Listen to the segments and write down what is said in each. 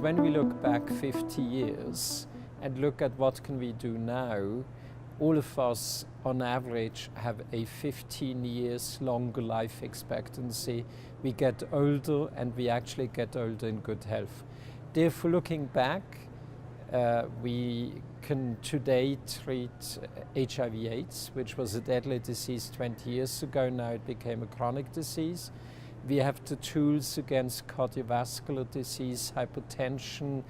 when we look back 50 years and look at what can we do now, all of us on average have a 15 years longer life expectancy. We get older and we actually get older in good health. Therefore, looking back, we can today treat HIV/AIDS, which was a deadly disease 20 years ago. Now it became a chronic disease. We have the tools against cardiovascular disease, hypertension.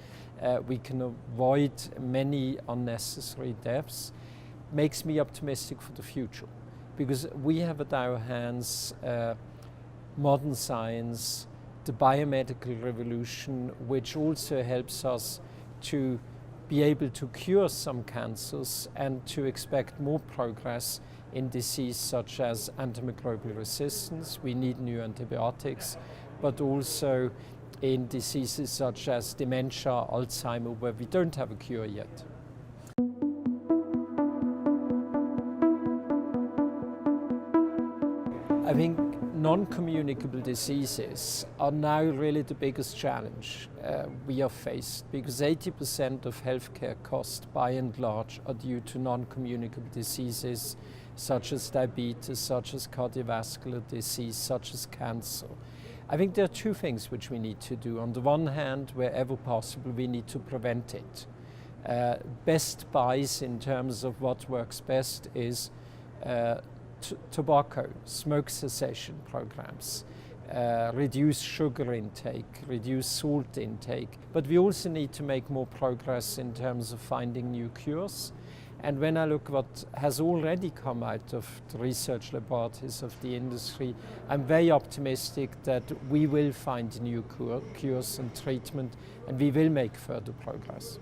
We can avoid many unnecessary deaths. Makes me optimistic for the future, because we have at our hands modern science, the biomedical revolution, which also helps us to be able to cure some cancers and to expect more progress in disease such as antimicrobial resistance. We need new antibiotics, but also in diseases such as dementia, Alzheimer, where we don't have a cure yet. I think non-communicable diseases are now really the biggest challenge we are faced, because 80% of healthcare costs by and large are due to non-communicable diseases such as diabetes, such as cardiovascular disease, such as cancer. I think there are two things which we need to do. On the one hand, wherever possible, we need to prevent it. Best buys in terms of what works best is tobacco, smoke cessation programs, reduce sugar intake, reduce salt intake. But we also need to make more progress in terms of finding new cures. And when I look what has already come out of the research laboratories of the industry, I'm very optimistic that we will find new cures and treatment, and we will make further progress.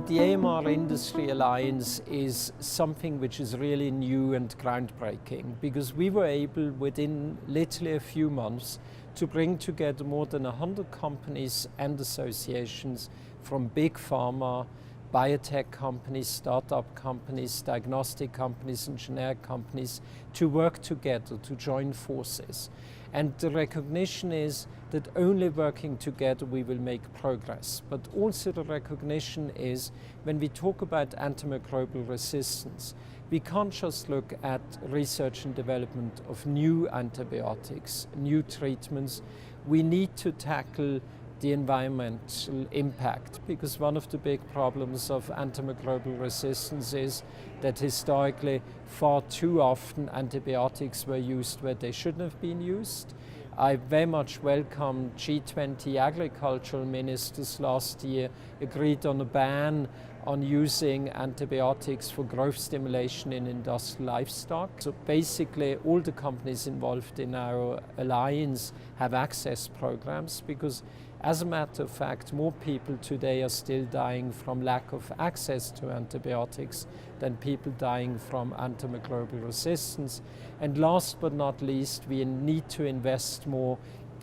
The AMR Industry Alliance is something which is really new and groundbreaking, because we were able within literally a few months to bring together more than 100 companies and associations from big pharma, biotech companies, startup companies, diagnostic companies and generic companies to work together, to join forces. And the recognition is that only working together we will make progress. But also the recognition is, when we talk about antimicrobial resistance, we can't just look at research and development of new antibiotics, new treatments. We need to tackle the environmental impact, because one of the big problems of antimicrobial resistance is that historically far too often antibiotics were used where they shouldn't have been used. I very much welcome G20 agricultural ministers last year agreed on a ban on using antibiotics for growth stimulation in industrial livestock. So basically all the companies involved in our alliance have access programs, because as a matter of fact, more people today are still dying from lack of access to antibiotics than people dying from antimicrobial resistance. And last but not least, we need to invest more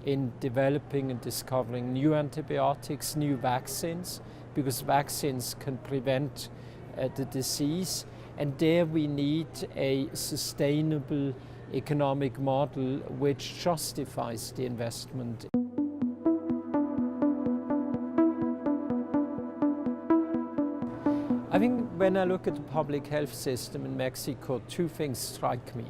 in developing and discovering new antibiotics, new vaccines, because vaccines can prevent the disease. And there we need a sustainable economic model which justifies the investment. I think when I look at the public health system in Mexico, two things strike me.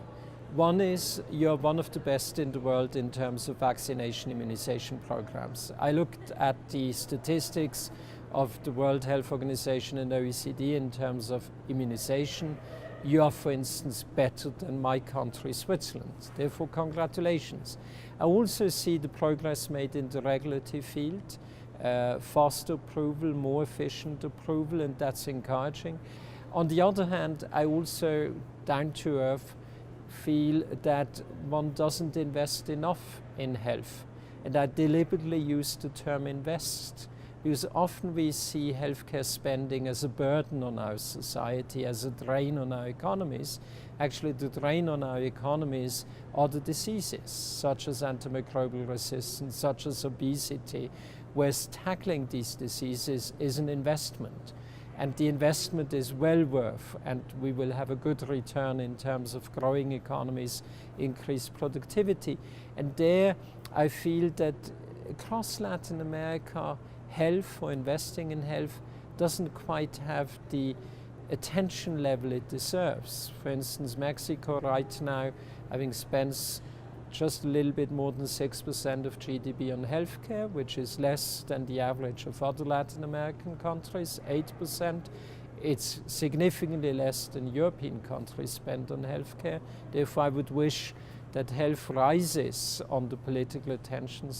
One is you're one of the best in the world in terms of vaccination immunization programs. I looked at the statistics of the World Health Organization and OECD in terms of immunization. You are, for instance, better than my country, Switzerland. Therefore, congratulations. I also see the progress made in the regulatory field. Faster approval, more efficient approval, and that's encouraging. On the other hand, I also, down to earth, feel that one doesn't invest enough in health. And I deliberately use the term invest, because often we see healthcare spending as a burden on our society, as a drain on our economies. Actually, the drain on our economies are the diseases, such as antimicrobial resistance, such as obesity, whereas tackling these diseases is an investment. and the investment is well worth, and we will have a good return in terms of growing economies, increased productivity. And there I feel that across Latin America, health or investing in health doesn't quite have the attention level it deserves. For instance, Mexico right now, having spent just a little bit more than 6% of GDP on healthcare, which is less than the average of other Latin American countries, 8%. It's significantly less than European countries spend on healthcare. Therefore, I would wish that health rises on the political attention.